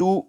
2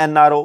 NRO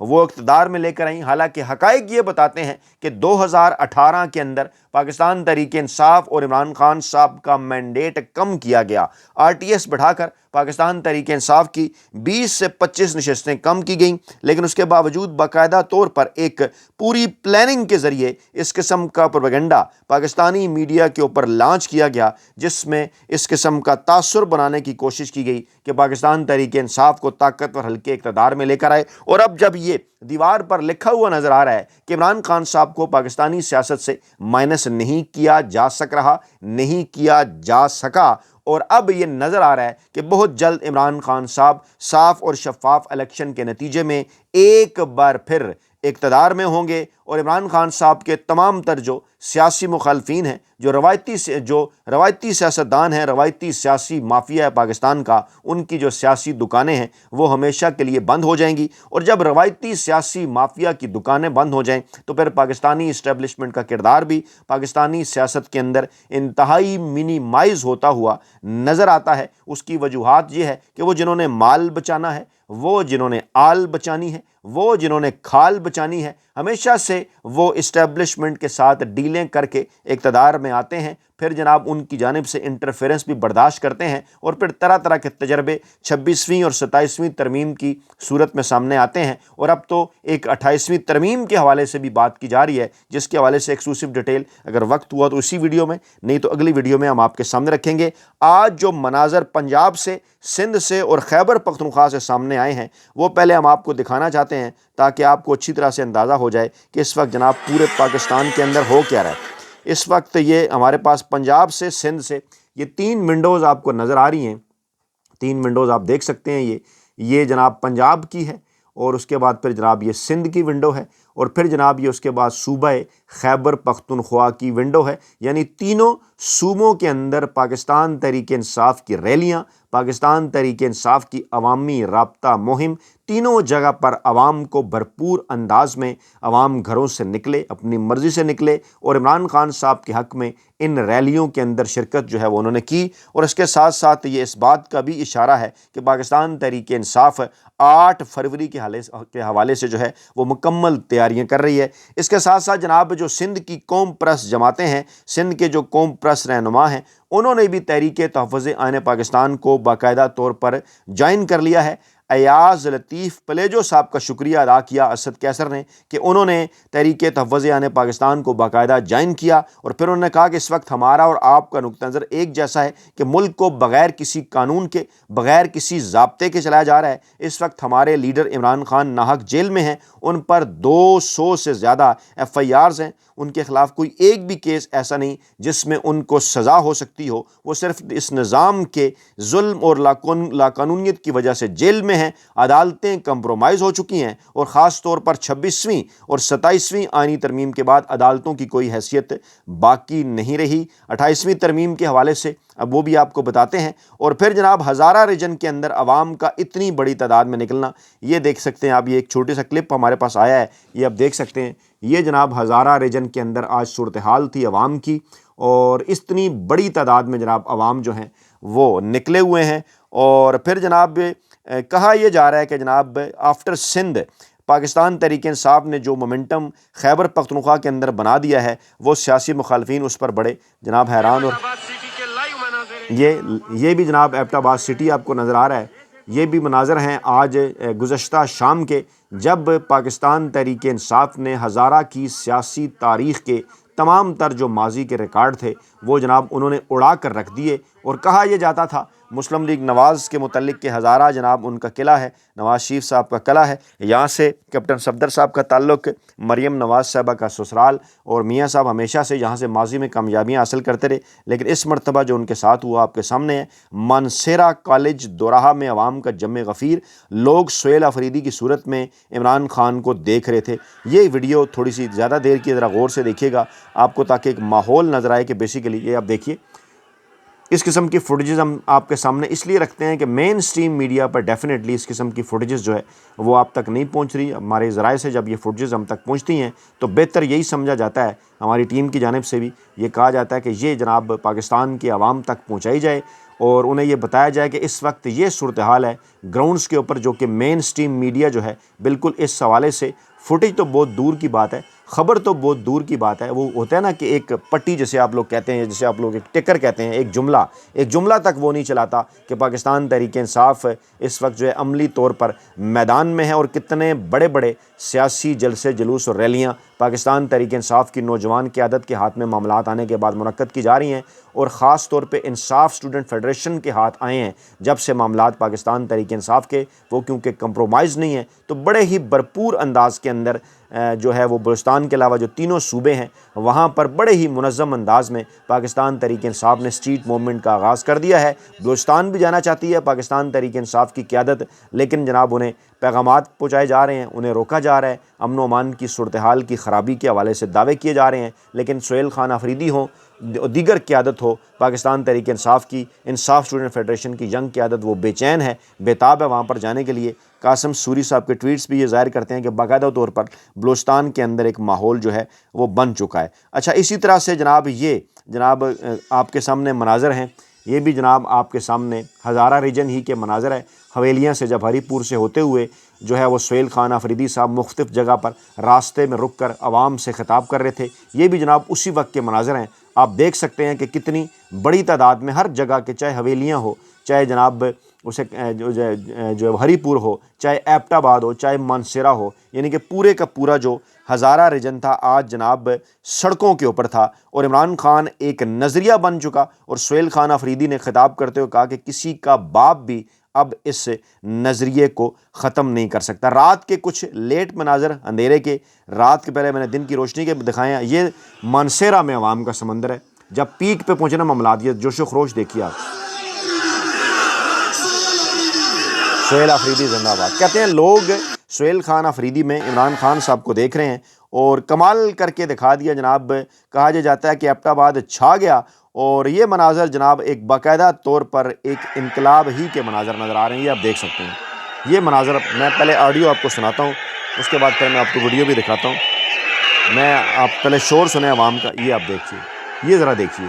وہ اقتدار میں لے کر آئیں، حالانکہ حقائق یہ بتاتے ہیں کہ 2018 کے اندر پاکستان تحریک انصاف اور عمران خان صاحب کا مینڈیٹ کم کیا گیا، RTS بڑھا کر پاکستان تحریک انصاف کی 20 سے 25 نشستیں کم کی گئیں، لیکن اس کے باوجود باقاعدہ طور پر ایک پوری پلاننگ کے ذریعے اس قسم کا پروپیگنڈا پاکستانی میڈیا کے اوپر لانچ کیا گیا، جس میں اس قسم کا تاثر بنانے کی کوشش کی گئی کہ پاکستان تحریک انصاف کو طاقتور حلقے اقتدار میں لے کر آئے۔ اور اب جب یہ دیوار پر لکھا ہوا نظر آ رہا ہے کہ عمران خان صاحب کو پاکستانی سیاست سے مائنس نہیں کیا جا سکا، اور اب یہ نظر آ رہا ہے کہ بہت جلد عمران خان صاحب صاف اور شفاف الیکشن کے نتیجے میں ایک بار پھر اقتدار میں ہوں گے، اور عمران خان صاحب کے تمام تر جو سیاسی مخالفین ہیں، جو روایتی سیاستدان ہیں، روایتی سیاسی مافیا ہے پاکستان کا، ان کی جو سیاسی دکانیں ہیں وہ ہمیشہ کے لیے بند ہو جائیں گی۔ اور جب روایتی سیاسی مافیا کی دکانیں بند ہو جائیں تو پھر پاکستانی اسٹیبلشمنٹ کا کردار بھی پاکستانی سیاست کے اندر انتہائی منیمائز ہوتا ہوا نظر آتا ہے۔ اس کی وجوہات یہ ہے کہ وہ جنہوں نے مال بچانا ہے، وہ جنہوں نے آل بچانی ہے، وہ جنہوں نے کھال بچانی ہے، ہمیشہ سے وہ اسٹیبلشمنٹ کے ساتھ ڈیلیں کر کے اقتدار میں آتے ہیں، پھر جناب ان کی جانب سے انٹرفیرنس بھی برداشت کرتے ہیں، اور پھر طرح طرح کے تجربے 26ویں اور 27ویں ترمیم کی صورت میں سامنے آتے ہیں۔ اور اب تو ایک 28ویں ترمیم کے حوالے سے بھی بات کی جا رہی ہے، جس کے حوالے سے ایکسکلوسیو ڈیٹیل اگر وقت ہوا تو اسی ویڈیو میں، نہیں تو اگلی ویڈیو میں ہم آپ کے سامنے رکھیں گے۔ آج جو مناظر پنجاب سے، سندھ سے اور خیبر پختونخوا سے سامنے آئے ہیں وہ پہلے ہم آپ کو دکھانا چاہتے ہیں، تاکہ آپ کو اچھی طرح سے اندازہ ہو جائے کہ اس وقت جناب پورے پاکستان کے اندر ہو کیا رہا ہے۔ اس وقت یہ ہمارے پاس پنجاب سے، سندھ سے یہ 3 ونڈوز آپ کو نظر آ رہی ہیں، 3 ونڈوز آپ دیکھ سکتے ہیں۔ یہ جناب پنجاب کی ہے، اور اس کے بعد پھر جناب یہ سندھ کی ونڈو ہے، اور پھر جناب یہ اس کے بعد صوبہ خیبر پختونخوا کی ونڈو ہے۔ یعنی تینوں صوبوں کے اندر پاکستان تحریک انصاف کی ریلیاں، پاکستان تحریک انصاف کی عوامی رابطہ مہم، تینوں جگہ پر عوام کو بھرپور انداز میں عوام گھروں سے نکلے، اپنی مرضی سے نکلے، اور عمران خان صاحب کے حق میں ان ریلیوں کے اندر شرکت جو ہے وہ انہوں نے کی۔ اور اس کے ساتھ ساتھ یہ اس بات کا بھی اشارہ ہے کہ پاکستان تحریک انصاف 8 فروری کے حوالے سے جو ہے وہ مکمل تیاریاں کر رہی ہے۔ اس کے ساتھ ساتھ جناب جو سندھ کی قوم پرست جماعتیں ہیں، سندھ کے جو قوم پرست رہنما ہیں، انہوں نے بھی تحریک تحفظ آئین پاکستان کو باقاعدہ طور پر جوائن کر لیا ہے۔ ایاز لطیف پلیجو صاحب کا شکریہ ادا کیا اسد کیسر نے کہ انہوں نے تحریک تحفظ آئین پاکستان کو باقاعدہ جوائن کیا، اور پھر انہوں نے کہا کہ اس وقت ہمارا اور آپ کا نقطہ نظر ایک جیسا ہے کہ ملک کو بغیر کسی قانون کے، بغیر کسی ضابطے کے چلایا جا رہا ہے۔ اس وقت ہمارے لیڈر عمران خان ناحق جیل میں ہیں، ان پر 200 سے زیادہ FIRs ہیں، ان کے خلاف کوئی ایک بھی کیس ایسا نہیں جس میں ان کو سزا ہو سکتی ہو، وہ صرف اس نظام کے ظلم اور لاقانونیت کی وجہ سے جیل میں ہیں۔ عدالتیں کمپرومائز ہو چکی ہیں، اور خاص طور پر 26ویں اور 27ویں آئینی ترمیم کے بعد عدالتوں کی کوئی حیثیت باقی نہیں رہی۔ 28ویں ترمیم کے حوالے سے اب وہ بھی آپ کو بتاتے ہیں۔ اور پھر جناب ہزارہ ریجن کے اندر عوام کا اتنی بڑی تعداد میں نکلنا، یہ دیکھ سکتے ہیں آپ، یہ ایک چھوٹی سا کلپ ہمارے پاس آیا ہے، یہ آپ دیکھ سکتے ہیں۔ یہ جناب ہزارہ ریجن کے اندر آج صورتحال تھی عوام کی، اور اتنی بڑی تعداد میں جناب عوام جو ہیں وہ نکلے ہوئے ہیں۔ اور پھر جناب کہا یہ جا رہا ہے کہ جناب آفٹر سندھ پاکستان تحریک انصاف نے جو مومنٹم خیبر پختونخوا کے اندر بنا دیا ہے، وہ سیاسی مخالفین اس پر بڑے جناب حیران۔ اور یہ بھی جناب ایبٹ آباد سٹی آپ کو نظر آ رہا ہے، یہ بھی مناظر ہیں آج گزشتہ شام کے، جب پاکستان تحریک انصاف نے ہزارہ کی سیاسی تاریخ کے تمام تر جو ماضی کے ریکارڈ تھے وہ جناب انہوں نے اڑا کر رکھ دیے۔ اور کہا یہ جاتا تھا مسلم لیگ نواز کے متعلق کہ ہزارہ جناب ان کا قلعہ ہے، نواز شریف صاحب کا قلعہ ہے، یہاں سے کیپٹن صفدر صاحب کا تعلق، مریم نواز صاحبہ کا سسرال، اور میاں صاحب ہمیشہ سے یہاں سے ماضی میں کامیابیاں حاصل کرتے رہے۔ لیکن اس مرتبہ جو ان کے ساتھ ہوا آپ کے سامنے ہے۔ مانسیرا کالج دوراہا میں عوام کا جم غفیر، لوگ سہیل آفریدی کی صورت میں عمران خان کو دیکھ رہے تھے۔ یہ ویڈیو تھوڑی سی زیادہ دیر کی، ذرا غور سے دیکھیے گا آپ کو، تاکہ ایک ماحول نظر آئے کہ بیسیکلی یہ آپ دیکھیے۔ اس قسم کی فوٹیجز ہم آپ کے سامنے اس لیے رکھتے ہیں کہ مین سٹریم میڈیا پر ڈیفینیٹلی اس قسم کی فوٹیجز جو ہے وہ آپ تک نہیں پہنچ رہی۔ ہمارے ذرائع سے جب یہ فوٹیجز ہم تک پہنچتی ہیں تو بہتر یہی سمجھا جاتا ہے، ہماری ٹیم کی جانب سے بھی یہ کہا جاتا ہے کہ یہ جناب پاکستان کے عوام تک پہنچائی جائے، اور انہیں یہ بتایا جائے کہ اس وقت یہ صورتحال ہے گراؤنڈز کے اوپر، جو کہ مین سٹریم میڈیا جو ہے بالکل اس حوالے سے فوٹیج تو بہت دور کی بات ہے، خبر تو بہت دور کی بات ہے، وہ ہوتا ہے نا کہ ایک پٹی جسے آپ لوگ کہتے ہیں، جسے آپ لوگ ایک ٹکر کہتے ہیں، ایک جملہ تک وہ نہیں چلاتا کہ پاکستان تحریک انصاف اس وقت جو ہے عملی طور پر میدان میں ہے، اور کتنے بڑے بڑے سیاسی جلسے جلوس اور ریلیاں پاکستان تحریک انصاف کی نوجوان قیادت کے ہاتھ میں معاملات آنے کے بعد منعقد کی جا رہی ہیں، اور خاص طور پہ انصاف اسٹوڈنٹ فیڈریشن کے ہاتھ آئے ہیں جب سے معاملات پاکستان تحریک انصاف کے، وہ کیونکہ کمپرومائز نہیں ہیں، تو بڑے ہی بھرپور انداز کے اندر جو ہے وہ بلوچستان کے علاوہ جو تینوں صوبے ہیں وہاں پر بڑے ہی منظم انداز میں پاکستان تحریک انصاف نے اسٹریٹ موومنٹ کا آغاز کر دیا ہے۔ بلوچستان بھی جانا چاہتی ہے پاکستان تحریک انصاف کی قیادت، لیکن جناب انہیں پیغامات پہنچائے جا رہے ہیں، انہیں روکا جا رہا ہے، امن و امان کی صورتحال کی خرابی کے حوالے سے دعوے کیے جا رہے ہیں، لیکن سہیل خان آفریدی ہوں، دیگر قیادت ہو پاکستان تحریک انصاف کی، انصاف اسٹوڈنٹ فیڈریشن کی ینگ قیادت، وہ بے چین ہے، بےتاب ہے وہاں پر جانے کے لیے۔ قاسم سوری صاحب کے ٹویٹس بھی یہ ظاہر کرتے ہیں کہ باقاعدہ طور پر بلوچستان کے اندر ایک ماحول جو ہے وہ بن چکا ہے۔ اچھا، اسی طرح سے جناب آپ کے سامنے مناظر ہیں، یہ بھی جناب آپ کے سامنے ہزارہ ریجن ہی کے مناظر ہے، حویلیاں سے جب ہری پور سے ہوتے ہوئے جو ہے وہ سہیل خان آفریدی صاحب مختلف جگہ پر راستے میں رک کر عوام سے خطاب کر رہے تھے، یہ بھی جناب اسی وقت کے مناظر ہیں۔ آپ دیکھ سکتے ہیں کہ کتنی بڑی تعداد میں ہر جگہ کے، چاہے حویلیاں ہو، چاہے جناب اسے جو ہری پور ہو، چاہے ایبٹ آباد ہو، چاہے مانسیرا ہو، یعنی کہ پورے کا پورا جو ہزارہ ریجن تھا آج جناب سڑکوں کے اوپر تھا، اور عمران خان ایک نظریہ بن چکا، اور سہیل خان آفریدی نے خطاب کرتے ہوئے کہا کہ کسی کا باپ بھی اب اس نظریے کو ختم نہیں کر سکتا۔ رات کے کچھ لیٹ مناظر، اندھیرے کے، رات کے پہلے میں نے دن کی روشنی کے دکھائے ہیں، یہ مانسیرا میں عوام کا سمندر ہے، جب پیک پہ پہنچے نا معاملات، یہ جوش و خروش دیکھیے آپ۔ سہیل آفریدی زندہ آباد کہتے ہیں لوگ، سہیل خان آفریدی میں عمران خان صاحب کو دیکھ رہے ہیں، اور کمال کر کے دکھا دیا جناب۔ کہا جاتا ہے کہ ایبٹ آباد چھا گیا، اور یہ مناظر جناب ایک باقاعدہ طور پر ایک انقلاب ہی کے مناظر نظر آ رہے ہیں، یہ آپ دیکھ سکتے ہیں۔ یہ مناظر میں پہلے آڈیو آپ کو سناتا ہوں، اس کے بعد پھر میں آپ کو ویڈیو بھی دکھاتا ہوں۔ میں آپ پہلے شور سنیں عوام کا، یہ آپ دیکھیے، یہ ذرا دیکھیے،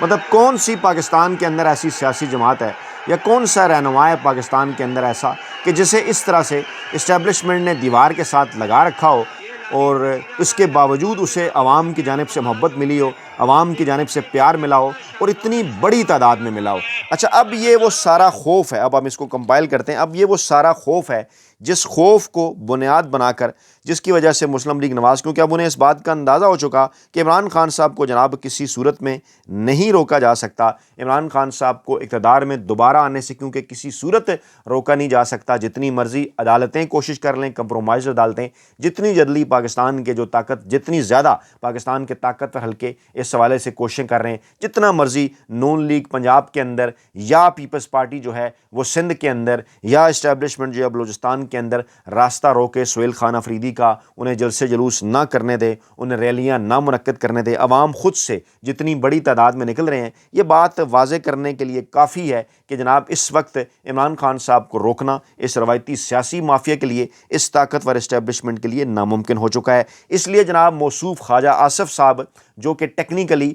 مطلب کون سی پاکستان کے اندر ایسی سیاسی جماعت ہے، یا کون سا رہنما ہے پاکستان کے اندر ایسا کہ جسے اس طرح سے اسٹیبلشمنٹ نے دیوار کے ساتھ لگا رکھا ہو، اور اس کے باوجود اسے عوام کی جانب سے محبت ملی ہو، عوام کی جانب سے پیار ملا ہو، اور اتنی بڑی تعداد میں ملا ہو۔ اچھا، اب یہ وہ سارا خوف ہے، اب ہم اس کو کمپائل کرتے ہیں، اب یہ وہ سارا خوف ہے جس خوف کو بنیاد بنا کر، جس کی وجہ سے مسلم لیگ نواز، کیونکہ اب انہیں اس بات کا اندازہ ہو چکا کہ عمران خان صاحب کو جناب کسی صورت میں نہیں روکا جا سکتا، عمران خان صاحب کو اقتدار میں دوبارہ آنے سے کیونکہ کسی صورت روکا نہیں جا سکتا، جتنی مرضی عدالتیں کوشش کر لیں، کمپرومائز عدالتیں جتنی جلدی پاکستان کے جو طاقت، جتنی زیادہ پاکستان کے طاقتور حلقے اس حوالے سے کوششیں کر رہے ہیں، جتنا مرضی نون لیگ پنجاب کے اندر، یا پیپلز پارٹی جو ہے وہ سندھ کے اندر، یا اسٹیبلشمنٹ جو ہے بلوچستان کے اندر راستہ روکے سہیل خان آفریدی کا، انہیں جلسے جلوس نہ کرنے دے، انہیں ریلیاں نہ منعقد کرنے دے، عوام خود سے جتنی بڑی تعداد میں نکل رہے ہیں، یہ بات واضح کرنے کے لیے کافی ہے کہ جناب اس وقت عمران خان صاحب کو روکنا اس روایتی سیاسی مافیا کے لیے، اس طاقتور اسٹیبلشمنٹ کے لیے ناممکن ہو چکا ہے۔ اس لیے جناب موصوف خواجہ آصف صاحب، جو کہ ٹیکنیکلی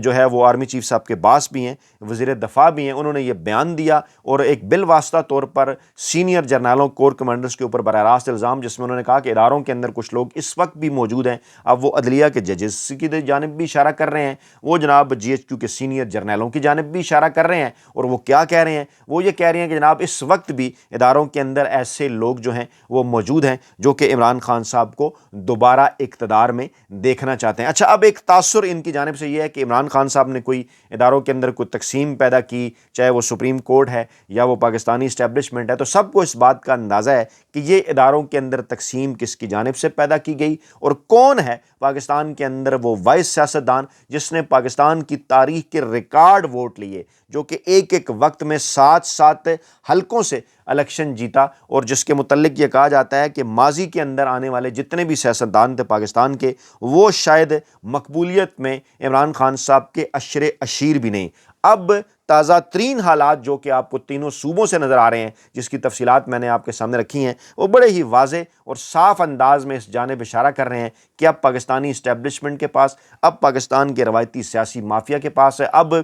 جو ہے وہ آرمی چیف صاحب کے باس بھی ہیں، وزیر دفاع بھی ہیں، انہوں نے یہ بیان دیا، اور ایک بالواسطہ طور پر سینئر جرنیلوں، کور کمانڈرز کے اوپر براہ راست الزام، جس میں انہوں نے کہا کہ اداروں کے اندر کچھ لوگ اس وقت بھی موجود ہیں، اب وہ عدلیہ کے ججز کی جانب بھی اشارہ کر رہے ہیں، وہ جناب جی ایچ کیو کے سینئر جرنیلوں کی جانب بھی اشارہ کر رہے ہیں، اور وہ کیا کہہ رہے ہیں؟ وہ یہ کہہ رہے ہیں کہ جناب اس وقت بھی اداروں کے اندر ایسے لوگ جو ہیں وہ موجود ہیں جو کہ عمران خان صاحب کو دوبارہ اقتدار میں دیکھنا چاہتے ہیں۔ اچھا، اب ایک تاثر ان کی جانب سے یہ ہے کہ عمران خان صاحب نے کوئی اداروں کے اندر کوئی تقسیم پیدا کی، چاہے وہ سپریم کورٹ ہے یا وہ پاکستانی اسٹیبلشمنٹ ہے، تو سب کو اس بات کا اندازہ ہے کہ یہ اداروں کے اندر تقسیم کس کی جانب سے پیدا کی گئی، اور کون ہے پاکستان کے اندر وہ وائس سیاستدان جس نے پاکستان کی تاریخ کے ریکارڈ ووٹ لیے، جو کہ ایک ایک وقت میں 7 حلقوں سے الیکشن جیتا، اور جس کے متعلق یہ کہا جاتا ہے کہ ماضی کے اندر آنے والے جتنے بھی سیاستدان تھے پاکستان کے، وہ شاید مقبولیت میں عمران خان صاحب کے عشر عشیر بھی نہیں۔ اب تازہ ترین حالات جو کہ آپ کو تینوں صوبوں سے نظر آ رہے ہیں، جس کی تفصیلات میں نے آپ کے سامنے رکھی ہیں، وہ بڑے ہی واضح اور صاف انداز میں اس جانب اشارہ کر رہے ہیں کہ اب پاکستانی اسٹیبلشمنٹ کے پاس، اب پاکستان کے روایتی سیاسی مافیا کے پاس ہے، اب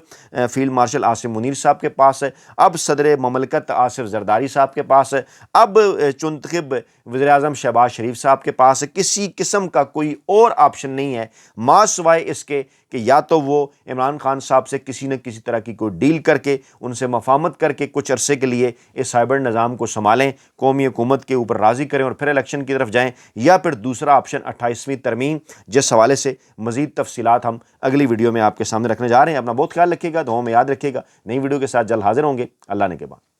فیلڈ مارشل عاصم منیر صاحب کے پاس ہے، اب صدر مملکت آصف زرداری صاحب کے پاس ہے، اب چنتخب وزیر اعظم شہباز شریف صاحب کے پاس ہے۔ کسی قسم کا کوئی اور آپشن نہیں ہے ماں سوائے اس کے کہ یا تو وہ عمران خان صاحب سے کسی نہ کسی طرح کی کوئی ڈیل کر کے، ان سے مفاہمت کر کے کچھ عرصے کے لیے اس سائبر نظام کو سنبھالیں، قومی حکومت کے اوپر راضی کریں اور پھر الیکشن کی طرف جائیں، یا پھر دوسرا آپشن 28ویں ترمیم، جس حوالے سے مزید تفصیلات ہم اگلی ویڈیو میں آپ کے سامنے رکھنے جا رہے ہیں۔ اپنا بہت خیال رکھیے گا، دعاؤں میں یاد رکھیے گا۔ نئی ویڈیو کے ساتھ جلد حاضر ہوں گے۔ اللہ نے کے بعد۔